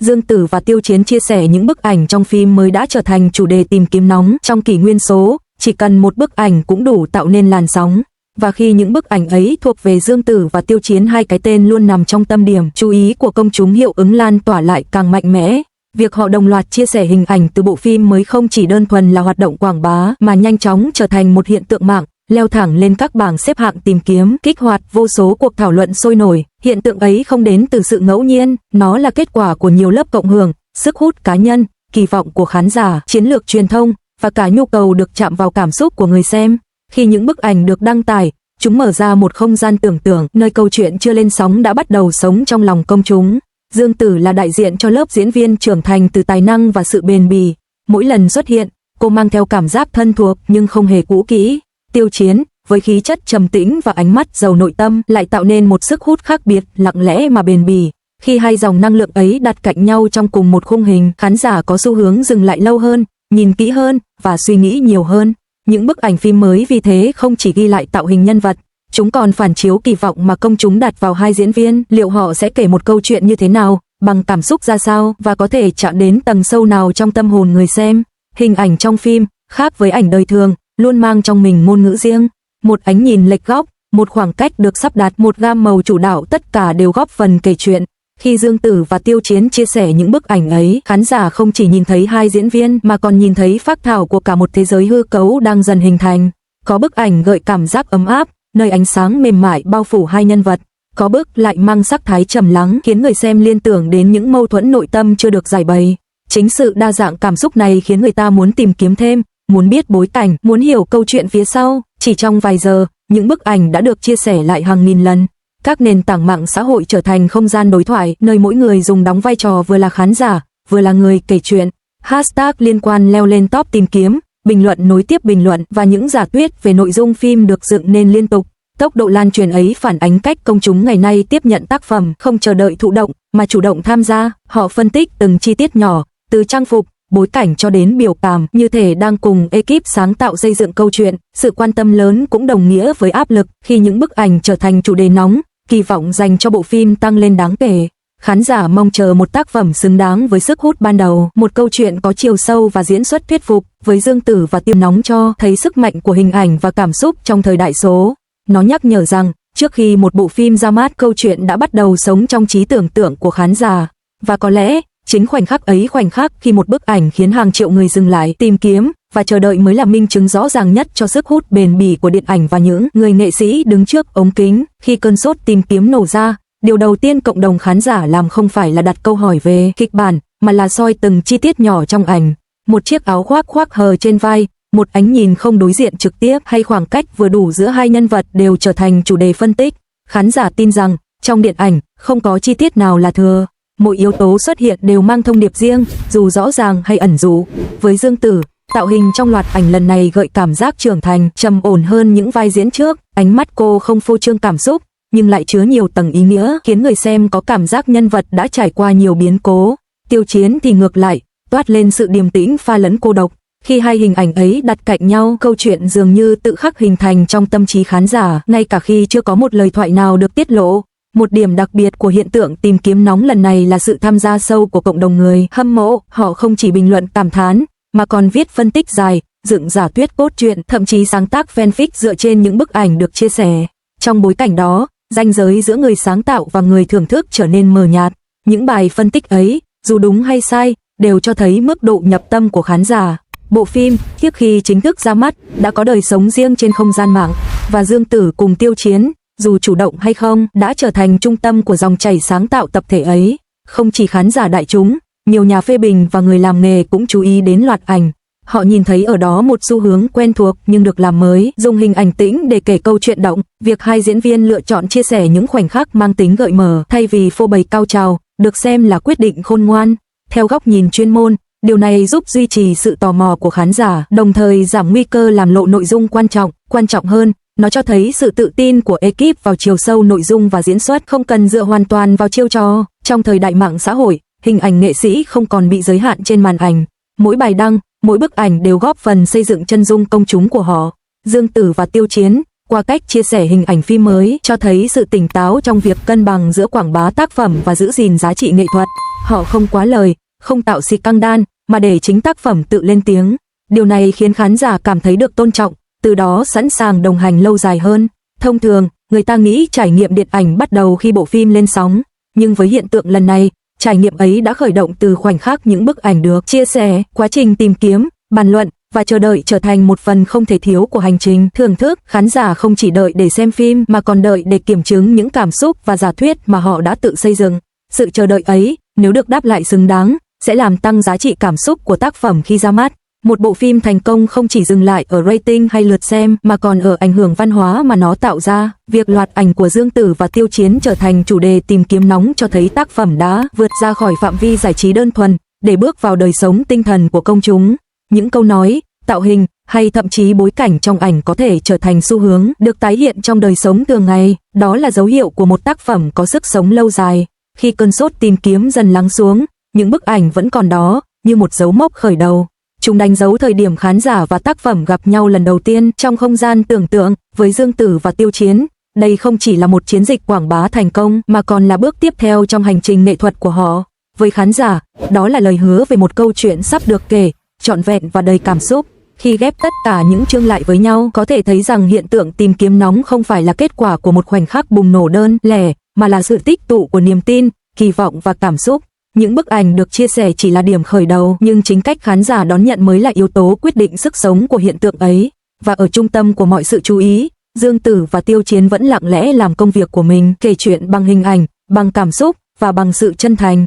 Dương Tử và Tiêu Chiến chia sẻ những bức ảnh trong phim mới đã trở thành chủ đề tìm kiếm nóng trong kỷ nguyên số, chỉ cần một bức ảnh cũng đủ tạo nên làn sóng. Và khi những bức ảnh ấy thuộc về Dương Tử và Tiêu Chiến, hai cái tên luôn nằm trong tâm điểm chú ý của công chúng, hiệu ứng lan tỏa lại càng mạnh mẽ. Việc họ đồng loạt chia sẻ hình ảnh từ bộ phim mới không chỉ đơn thuần là hoạt động quảng bá mà nhanh chóng trở thành một hiện tượng mạng, leo thẳng lên các bảng xếp hạng tìm kiếm, kích hoạt vô số cuộc thảo luận sôi nổi. Hiện tượng ấy không đến từ sự ngẫu nhiên, nó là kết quả của nhiều lớp cộng hưởng, sức hút cá nhân, kỳ vọng của khán giả, chiến lược truyền thông và cả nhu cầu được chạm vào cảm xúc của người xem. Khi những bức ảnh được đăng tải, chúng mở ra một không gian tưởng tượng nơi câu chuyện chưa lên sóng đã bắt đầu sống trong lòng công chúng. Dương Tử là đại diện cho lớp diễn viên trưởng thành từ tài năng và sự bền bỉ. Mỗi lần xuất hiện, cô mang theo cảm giác thân thuộc nhưng không hề cũ kỹ. Tiêu Chiến, với khí chất trầm tĩnh và ánh mắt giàu nội tâm, lại tạo nên một sức hút khác biệt, lặng lẽ mà bền bỉ. Khi hai dòng năng lượng ấy đặt cạnh nhau trong cùng một khung hình, khán giả có xu hướng dừng lại lâu hơn, nhìn kỹ hơn và suy nghĩ nhiều hơn. Những bức ảnh phim mới vì thế không chỉ ghi lại tạo hình nhân vật, chúng còn phản chiếu kỳ vọng mà công chúng đặt vào hai diễn viên. Liệu họ sẽ kể một câu chuyện như thế nào, bằng cảm xúc ra sao và có thể chạm đến tầng sâu nào trong tâm hồn người xem. Hình ảnh trong phim, khác với ảnh đời thường, luôn mang trong mình ngôn ngữ riêng. Một ánh nhìn lệch góc, một khoảng cách được sắp đặt, một gam màu chủ đạo, tất cả đều góp phần kể chuyện. Khi Dương Tử và Tiêu Chiến chia sẻ những bức ảnh ấy, khán giả không chỉ nhìn thấy hai diễn viên mà còn nhìn thấy phác thảo của cả một thế giới hư cấu đang dần hình thành. Có bức ảnh gợi cảm giác ấm áp, nơi ánh sáng mềm mại bao phủ hai nhân vật. Có bức lại mang sắc thái trầm lắng, khiến người xem liên tưởng đến những mâu thuẫn nội tâm chưa được giải bày. Chính sự đa dạng cảm xúc này khiến người ta muốn tìm kiếm thêm, muốn biết bối cảnh, muốn hiểu câu chuyện phía sau. Chỉ trong vài giờ, những bức ảnh đã được chia sẻ lại hàng nghìn lần. Các nền tảng mạng xã hội trở thành không gian đối thoại, nơi mỗi người dùng đóng vai trò vừa là khán giả, vừa là người kể chuyện. Hashtag liên quan leo lên top tìm kiếm, bình luận nối tiếp bình luận và những giả thuyết về nội dung phim được dựng nên liên tục. Tốc độ lan truyền ấy phản ánh cách công chúng ngày nay tiếp nhận tác phẩm, không chờ đợi thụ động mà chủ động tham gia. Họ phân tích từng chi tiết nhỏ, từ trang phục, bối cảnh cho đến biểu cảm, như thể đang cùng ekip sáng tạo xây dựng câu chuyện. Sự quan tâm lớn cũng đồng nghĩa với áp lực. Khi những bức ảnh trở thành chủ đề nóng, kỳ vọng dành cho bộ phim tăng lên đáng kể. Khán giả mong chờ một tác phẩm xứng đáng với sức hút ban đầu, một câu chuyện có chiều sâu và diễn xuất thuyết phục. Với Dương Tử và Tiêu nóng cho thấy sức mạnh của hình ảnh và cảm xúc trong thời đại số. Nó nhắc nhở rằng, trước khi một bộ phim ra mắt, câu chuyện đã bắt đầu sống trong trí tưởng tượng của khán giả. Và có lẽ, chính khoảnh khắc ấy, khoảnh khắc khi một bức ảnh khiến hàng triệu người dừng lại, tìm kiếm và chờ đợi, mới là minh chứng rõ ràng nhất cho sức hút bền bỉ của điện ảnh và những người nghệ sĩ đứng trước ống kính. Khi cơn sốt tìm kiếm nổ ra, điều đầu tiên cộng đồng khán giả làm không phải là đặt câu hỏi về kịch bản, mà là soi từng chi tiết nhỏ trong ảnh. Một chiếc áo khoác khoác hờ trên vai, một ánh nhìn không đối diện trực tiếp, hay khoảng cách vừa đủ giữa hai nhân vật đều trở thành chủ đề phân tích. Khán giả tin rằng, trong điện ảnh, không có chi tiết nào là thừa. Mỗi yếu tố xuất hiện đều mang thông điệp riêng, dù rõ ràng hay ẩn dụ. Với Dương Tử, tạo hình trong loạt ảnh lần này gợi cảm giác trưởng thành, trầm ổn hơn những vai diễn trước. Ánh mắt cô không phô trương cảm xúc, nhưng lại chứa nhiều tầng ý nghĩa, khiến người xem có cảm giác nhân vật đã trải qua nhiều biến cố. Tiêu Chiến thì ngược lại, toát lên sự điềm tĩnh pha lẫn cô độc. Khi hai hình ảnh ấy đặt cạnh nhau, câu chuyện dường như tự khắc hình thành trong tâm trí khán giả, ngay cả khi chưa có một lời thoại nào được tiết lộ. Một điểm đặc biệt của hiện tượng tìm kiếm nóng lần này là sự tham gia sâu của cộng đồng người hâm mộ. Họ không chỉ bình luận cảm thán, mà còn viết phân tích dài, dựng giả thuyết cốt truyện, thậm chí sáng tác fanfic dựa trên những bức ảnh được chia sẻ. Trong bối cảnh đó, ranh giới giữa người sáng tạo và người thưởng thức trở nên mờ nhạt. Những bài phân tích ấy, dù đúng hay sai, đều cho thấy mức độ nhập tâm của khán giả. Bộ phim, trước khi chính thức ra mắt, đã có đời sống riêng trên không gian mạng, và Dương Tử cùng Tiêu Chiến, dù chủ động hay không, đã trở thành trung tâm của dòng chảy sáng tạo tập thể ấy. Không chỉ khán giả đại chúng, nhiều nhà phê bình và người làm nghề cũng chú ý đến loạt ảnh. Họ nhìn thấy ở đó một xu hướng quen thuộc nhưng được làm mới, dùng hình ảnh tĩnh để kể câu chuyện động. Việc hai diễn viên lựa chọn chia sẻ những khoảnh khắc mang tính gợi mở thay vì phô bày cao trào, được xem là quyết định khôn ngoan. Theo góc nhìn chuyên môn, điều này giúp duy trì sự tò mò của khán giả, đồng thời giảm nguy cơ làm lộ nội dung quan trọng. Quan trọng hơn, nó cho thấy sự tự tin của ekip vào chiều sâu nội dung và diễn xuất, không cần dựa hoàn toàn vào chiêu trò. Trong thời đại mạng xã hội, hình ảnh nghệ sĩ không còn bị giới hạn trên màn ảnh. Mỗi bài đăng, mỗi bức ảnh đều góp phần xây dựng chân dung công chúng của họ. Dương Tử và Tiêu Chiến, Qua cách chia sẻ hình ảnh phim mới cho thấy sự tỉnh táo trong việc cân bằng giữa quảng bá tác phẩm và giữ gìn giá trị nghệ thuật. Họ không quá lời, không tạo xì căng đan, mà để chính tác phẩm tự lên tiếng. Điều này khiến khán giả cảm thấy được tôn trọng, từ đó sẵn sàng đồng hành lâu dài hơn. Thông thường, người ta nghĩ trải nghiệm điện ảnh bắt đầu khi bộ phim lên sóng, nhưng với hiện tượng lần này, trải nghiệm ấy đã khởi động từ khoảnh khắc những bức ảnh được chia sẻ. Quá trình tìm kiếm, bàn luận và chờ đợi trở thành một phần không thể thiếu của hành trình thưởng thức. Khán giả không chỉ đợi để xem phim mà còn đợi để kiểm chứng những cảm xúc và giả thuyết mà họ đã tự xây dựng. Sự chờ đợi ấy, nếu được đáp lại xứng đáng, sẽ làm tăng giá trị cảm xúc của tác phẩm khi ra mắt. Một bộ phim thành công không chỉ dừng lại ở rating hay lượt xem mà còn ở ảnh hưởng văn hóa mà nó tạo ra. Việc loạt ảnh của Dương Tử và Tiêu Chiến trở thành chủ đề tìm kiếm nóng cho thấy tác phẩm đã vượt ra khỏi phạm vi giải trí đơn thuần, để bước vào đời sống tinh thần của công chúng. Những câu nói, tạo hình hay thậm chí bối cảnh trong ảnh có thể trở thành xu hướng được tái hiện trong đời sống thường ngày. Đó là dấu hiệu của một tác phẩm có sức sống lâu dài. Khi cơn sốt tìm kiếm dần lắng xuống, những bức ảnh vẫn còn đó, như một dấu mốc khởi đầu. Chúng đánh dấu thời điểm khán giả và tác phẩm gặp nhau lần đầu tiên trong không gian tưởng tượng. Với Dương Tử và Tiêu Chiến, đây không chỉ là một chiến dịch quảng bá thành công mà còn là bước tiếp theo trong hành trình nghệ thuật của họ. Với khán giả, đó là lời hứa về một câu chuyện sắp được kể, trọn vẹn và đầy cảm xúc. Khi ghép tất cả những chương lại với nhau, có thể thấy rằng hiện tượng tìm kiếm nóng không phải là kết quả của một khoảnh khắc bùng nổ đơn lẻ, mà là sự tích tụ của niềm tin, kỳ vọng và cảm xúc. Những bức ảnh được chia sẻ chỉ là điểm khởi đầu, nhưng chính cách khán giả đón nhận mới là yếu tố quyết định sức sống của hiện tượng ấy. Và ở trung tâm của mọi sự chú ý, Dương Tử và Tiêu Chiến vẫn lặng lẽ làm công việc của mình, kể chuyện bằng hình ảnh, bằng cảm xúc và bằng sự chân thành.